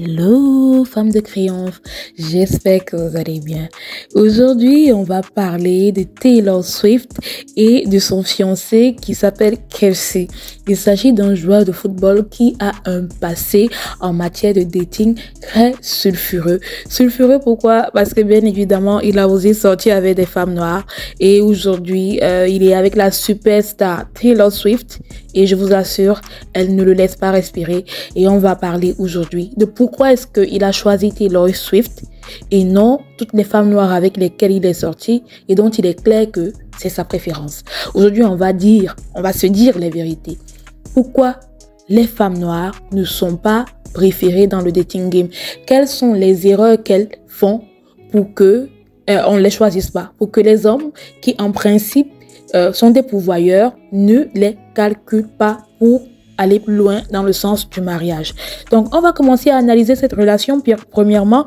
Hello, femmes de triomphe, j'espère que vous allez bien. Aujourd'hui, on va parler de Taylor Swift et de son fiancé qui s'appelle Kelce. Il s'agit d'un joueur de football qui a un passé en matière de dating très sulfureux. Sulfureux pourquoi? Parce que bien évidemment, il a osé sortir avec des femmes noires et aujourd'hui, il est avec la superstar Taylor Swift. Et je vous assure, elle ne le laisse pas respirer. Et on va parler aujourd'hui de pourquoi est-ce qu'il a choisi Taylor Swift et non toutes les femmes noires avec lesquelles il est sorti et dont il est clair que c'est sa préférence. Aujourd'hui, on va se dire les vérités. Pourquoi les femmes noires ne sont pas préférées dans le dating game? Quelles sont les erreurs qu'elles font pour que on ne les choisisse pas? Pour que les hommes qui, en principe, sont des pourvoyeurs, ne les calculent pas pour aller plus loin dans le sens du mariage. Donc, on va commencer à analyser cette relation. Premièrement,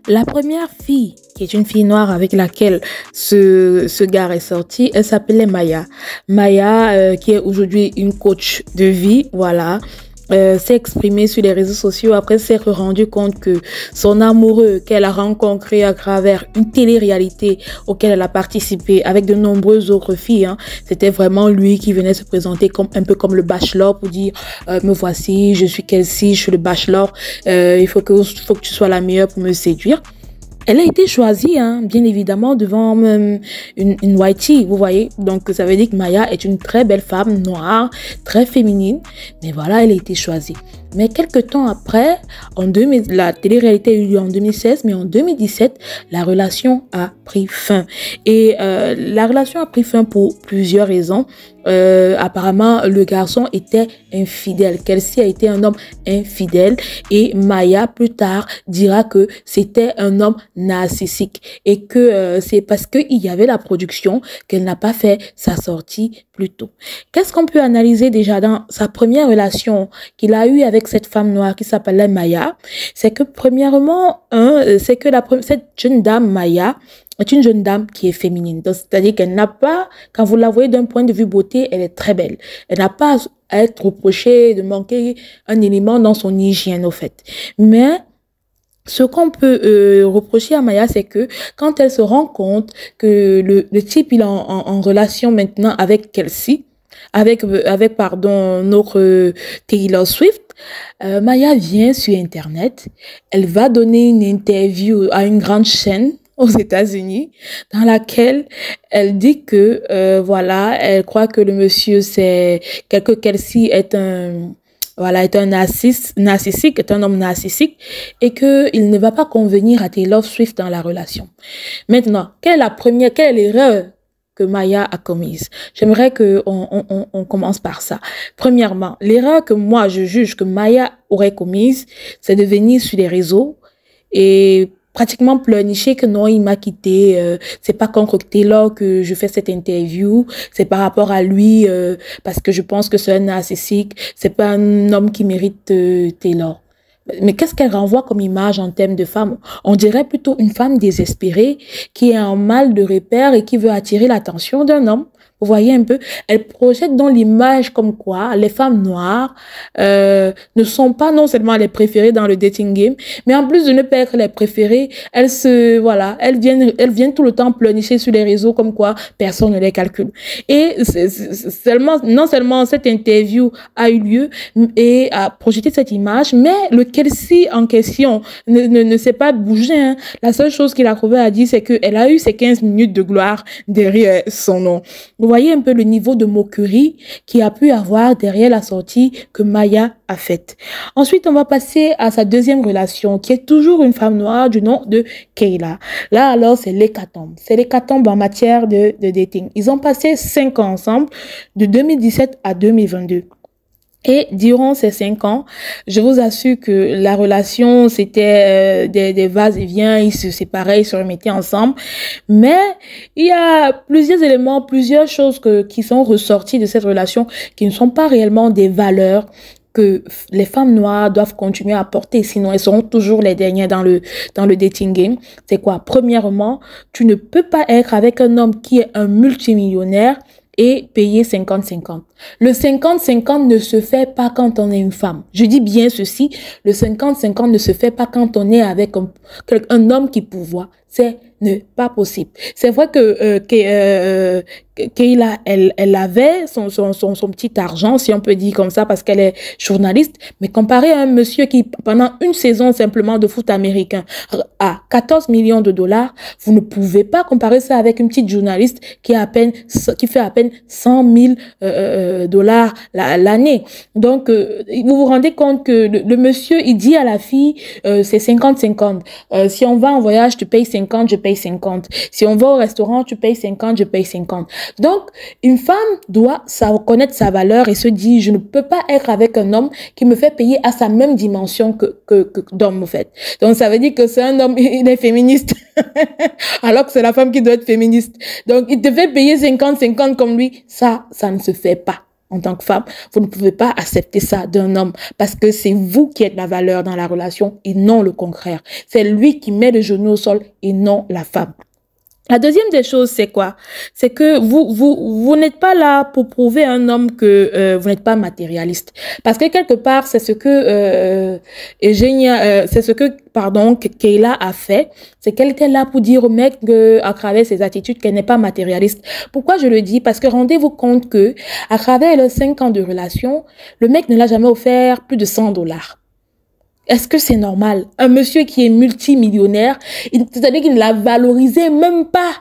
la première fille, qui est une fille noire avec laquelle ce gars est sorti, elle s'appelait Maya. Maya, qui est aujourd'hui une coach de vie, voilà. S'est exprimée sur les réseaux sociaux après s'être rendu compte que son amoureux qu'elle a rencontré à travers une télé-réalité auquel elle a participé avec de nombreuses autres filles, c'était vraiment lui qui venait se présenter un peu comme le bachelor pour dire me voici, je suis Kelce, je suis le bachelor, il faut que tu sois la meilleure pour me séduire. Elle a été choisie, bien évidemment, devant une whitey, vous voyez. Donc, ça veut dire que Maya est une très belle femme noire, très féminine. Mais voilà, elle a été choisie. Mais quelques temps après, la télé-réalité a eu lieu en 2016, mais en 2017, la relation a pris fin. Et la relation a pris fin pour plusieurs raisons. Apparemment, le garçon était infidèle. Kelce a été un homme infidèle et Maya, plus tard, dira que c'était un homme narcissique et que c'est parce qu'il y avait la production qu'elle n'a pas fait sa sortie plus tôt. Qu'est-ce qu'on peut analyser déjà dans sa première relation qu'il a eue avec cette femme noire qui s'appelait Maya? C'est que premièrement, cette jeune dame Maya est une jeune dame qui est féminine. C'est-à-dire qu'elle n'a pas, quand vous la voyez d'un point de vue beauté, elle est très belle. Elle n'a pas à être reprochée de manquer un élément dans son hygiène, au fait. Mais ce qu'on peut reprocher à Maya, c'est que quand elle se rend compte que le type il est en relation maintenant avec Kelce, avec notre Taylor Swift, Maya vient sur Internet, elle va donner une interview à une grande chaîne aux États-Unis, dans laquelle elle dit que voilà, elle croit que le monsieur que Kelce est un narcissique, est un homme narcissique et que il ne va pas convenir à Taylor Swift dans la relation. Maintenant, quelle est l'erreur que Maya a commise? J'aimerais que on commence par ça. Premièrement, l'erreur que moi je juge que Maya aurait commise, c'est de venir sur les réseaux et pratiquement pleurnicher que non, il m'a quitté, c'est pas contre Taylor que je fais cette interview, c'est par rapport à lui, parce que je pense que c'est un narcissique, c'est pas un homme qui mérite Taylor. Mais qu'est-ce qu'elle renvoie comme image en termes de femme? On dirait plutôt une femme désespérée qui est en mal de repère et qui veut attirer l'attention d'un homme. Vous voyez un peu, elle projette dans l'image comme quoi les femmes noires ne sont pas non seulement les préférées dans le dating game, mais en plus de ne pas être les préférées, elles viennent tout le temps pleurnicher sur les réseaux comme quoi personne ne les calcule. Et non seulement cette interview a eu lieu et a projeté cette image, mais le Kelce en question ne s'est pas bougé. La seule chose qu'il a trouvé à dire, c'est qu'elle a eu ses 15 minutes de gloire derrière son nom. Vous voyez un peu le niveau de moquerie qu'il a pu avoir derrière la sortie que Maya a faite. Ensuite, on va passer à sa deuxième relation, qui est toujours une femme noire du nom de Kayla. Là, alors, c'est l'hécatombe. C'est l'hécatombe en matière de dating. Ils ont passé 5 ans ensemble, de 2017 à 2022. Et durant ces 5 ans, je vous assure que la relation, c'était des vas-et-vient, ils se séparaient, ils se remettaient ensemble. Mais il y a plusieurs éléments, plusieurs choses qui sont ressorties de cette relation qui ne sont pas réellement des valeurs que les femmes noires doivent continuer à porter, sinon elles seront toujours les dernières dans le dating game. C'est quoi? Premièrement, tu ne peux pas être avec un homme qui est un multimillionnaire et payer 50-50. Le 50-50 ne se fait pas quand on est une femme. Je dis bien ceci, le 50-50 ne se fait pas quand on est avec un homme qui pourvoit. C'est pas possible. C'est vrai que Kayla, elle avait son petit argent, si on peut dire comme ça, parce qu'elle est journaliste, mais comparé à un monsieur qui, pendant une saison simplement de foot américain, a 14 millions de dollars, vous ne pouvez pas comparer ça avec une petite journaliste qui fait à peine 100 000 dollars l'année. Donc, vous vous rendez compte que le monsieur, il dit à la fille, c'est 50-50. Si on va en voyage, tu payes 50, je paye 50. Si on va au restaurant, tu payes 50, je paye 50. Donc, une femme doit connaître sa valeur et se dire, je ne peux pas être avec un homme qui me fait payer à sa même dimension que d'homme, en fait. Donc, ça veut dire que c'est un homme, il est féministe. Alors que c'est la femme qui doit être féministe. Donc, il te fait payer 50-50 comme lui. Ça ne se fait pas. En tant que femme, vous ne pouvez pas accepter ça d'un homme parce que c'est vous qui êtes la valeur dans la relation et non le contraire. C'est lui qui met le genou au sol et non la femme. La deuxième des choses, c'est quoi? C'est que vous n'êtes pas là pour prouver à un homme que vous n'êtes pas matérialiste. Parce que quelque part, c'est ce que que Kayla a fait. C'est qu'elle était là pour dire au mec à travers ses attitudes qu'elle n'est pas matérialiste. Pourquoi je le dis? Parce que rendez-vous compte que à travers les 5 ans de relation, le mec ne l'a jamais offert plus de 100 dollars. Est-ce que c'est normal? Un monsieur qui est multimillionnaire, c'est-à-dire qu'il ne l'a valorisé même pas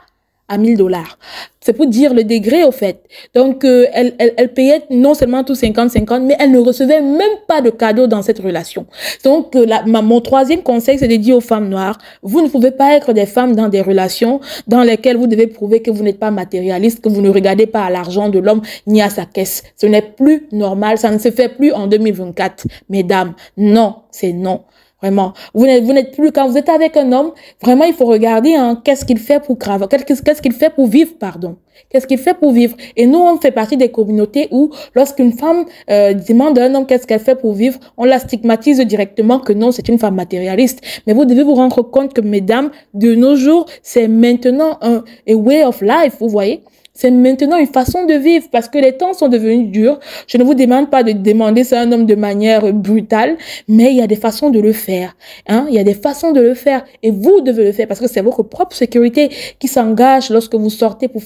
à 1000 dollars. C'est pour dire le degré, au fait. Donc, elle payait non seulement tout 50-50, mais elle ne recevait même pas de cadeau dans cette relation. Donc, mon troisième conseil, c'est de dire aux femmes noires, vous ne pouvez pas être des femmes dans des relations dans lesquelles vous devez prouver que vous n'êtes pas matérialiste, que vous ne regardez pas à l'argent de l'homme ni à sa caisse. Ce n'est plus normal, ça ne se fait plus en 2024. Mesdames, non, c'est non. Vraiment, vous n'êtes plus, quand vous êtes avec un homme, vraiment, il faut regarder qu'est-ce qu'il fait pour qu'est-ce qu'il fait pour vivre, pardon. Qu'est-ce qu'il fait pour vivre? Et nous, on fait partie des communautés où, lorsqu'une femme demande à un homme qu'est-ce qu'elle fait pour vivre, on la stigmatise directement que non, c'est une femme matérialiste. Mais vous devez vous rendre compte que, mesdames, de nos jours, c'est maintenant un way of life, vous voyez? C'est maintenant une façon de vivre parce que les temps sont devenus durs. Je ne vous demande pas de demander ça à un homme de manière brutale, mais il y a des façons de le faire. Il y a des façons de le faire et vous devez le faire parce que c'est votre propre sécurité qui s'engage lorsque vous sortez pour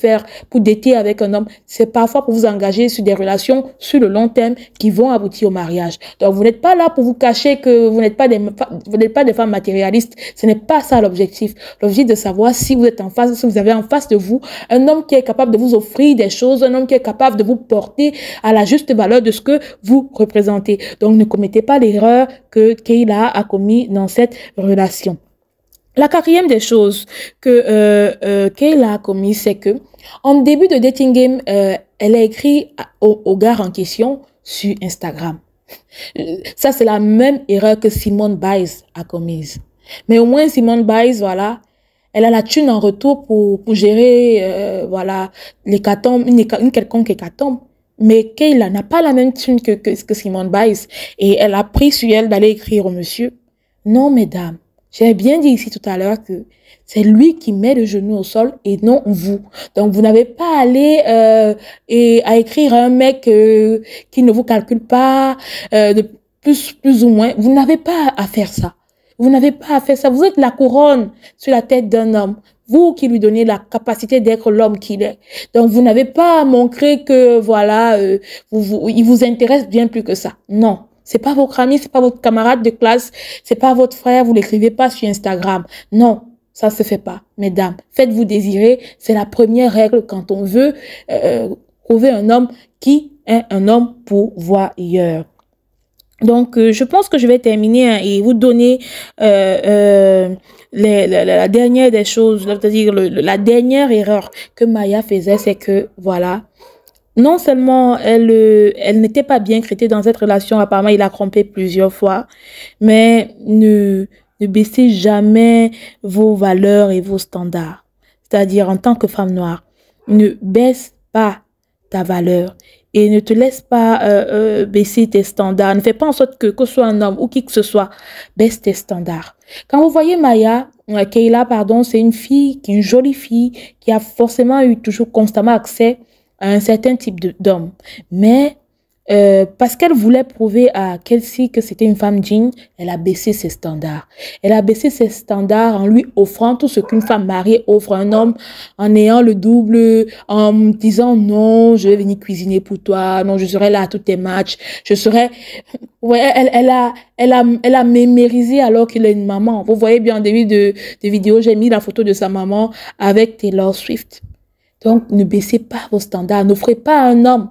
dater avec un homme. C'est parfois pour vous engager sur des relations sur le long terme qui vont aboutir au mariage. Donc, vous n'êtes pas là pour vous cacher que vous n'êtes pas des femmes matérialistes. Ce n'est pas ça l'objectif. L'objectif de savoir si vous êtes si vous avez en face de vous un homme qui est capable de vous offrir des choses, un homme qui est capable de vous porter à la juste valeur de ce que vous représentez. Donc, ne commettez pas l'erreur que Kayla a commis dans cette relation. La quatrième des choses que Kayla a commis, c'est que en début de dating game, elle a écrit au gars en question sur Instagram. Ça, c'est la même erreur que Simone Biles a commise. Mais au moins, Simone Biles, voilà, elle a la thune en retour pour gérer, voilà, l'hécatombe, une quelconque hécatombe. Mais Kayla n'a pas la même thune que Simone Biles. Et elle a pris sur elle d'aller écrire au monsieur. Non, mesdames, j'ai bien dit ici tout à l'heure que c'est lui qui met le genou au sol et non vous. Donc, vous n'avez pas à aller à écrire à un mec qui ne vous calcule pas, de plus ou moins. Vous n'avez pas à faire ça. Vous n'avez pas à faire ça. Vous êtes la couronne sur la tête d'un homme. Vous qui lui donnez la capacité d'être l'homme qu'il est. Donc, vous n'avez pas à montrer que, voilà, il vous intéresse bien plus que ça. Non. C'est pas votre ami, c'est pas votre camarade de classe, c'est pas votre frère, vous l'écrivez pas sur Instagram. Non. Ça se fait pas. Mesdames, faites-vous désirer. C'est la première règle quand on veut trouver un homme qui est un homme pourvoyeur. Donc, je pense que je vais terminer et vous donner la dernière des choses, c'est-à-dire la dernière erreur que Maya faisait, c'est que, voilà, non seulement elle n'était pas bien traitée dans cette relation, apparemment il a trompé plusieurs fois, mais ne baissez jamais vos valeurs et vos standards. C'est-à-dire, en tant que femme noire, ne baisse pas ta valeur. Et ne te laisse pas baisser tes standards. Ne fais pas en sorte que ce soit un homme ou qui que ce soit, baisse tes standards. Quand vous voyez Kayla, pardon, c'est une fille, une jolie fille, qui a forcément eu toujours constamment accès à un certain type d'homme. Mais parce qu'elle voulait prouver à Kelsey que c'était une femme digne, elle a baissé ses standards. Elle a baissé ses standards en lui offrant tout ce qu'une femme mariée offre à un homme, en ayant le double, en disant non, je vais venir cuisiner pour toi, non, je serai là à tous tes matchs, je serai... Ouais, elle a mémérisé alors qu'il a une maman. Vous voyez bien en début de vidéo, j'ai mis la photo de sa maman avec Taylor Swift. Donc, ne baissez pas vos standards, n'offrez pas à un homme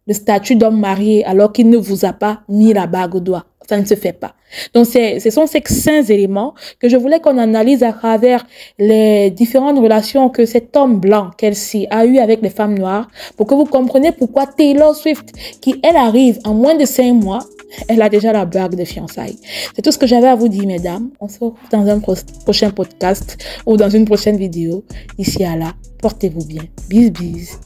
le statut d'homme marié alors qu'il ne vous a pas mis la bague au doigt. Ça ne se fait pas. Donc, ce sont ces 5 éléments que je voulais qu'on analyse à travers les différentes relations que cet homme blanc, Kelsey, a eu avec les femmes noires pour que vous compreniez pourquoi Taylor Swift, qui elle arrive en moins de 5 mois, elle a déjà la bague de fiançailles. C'est tout ce que j'avais à vous dire, mesdames. On se retrouve dans un prochain podcast ou dans une prochaine vidéo. D'ici à là, portez-vous bien. Bis, bis.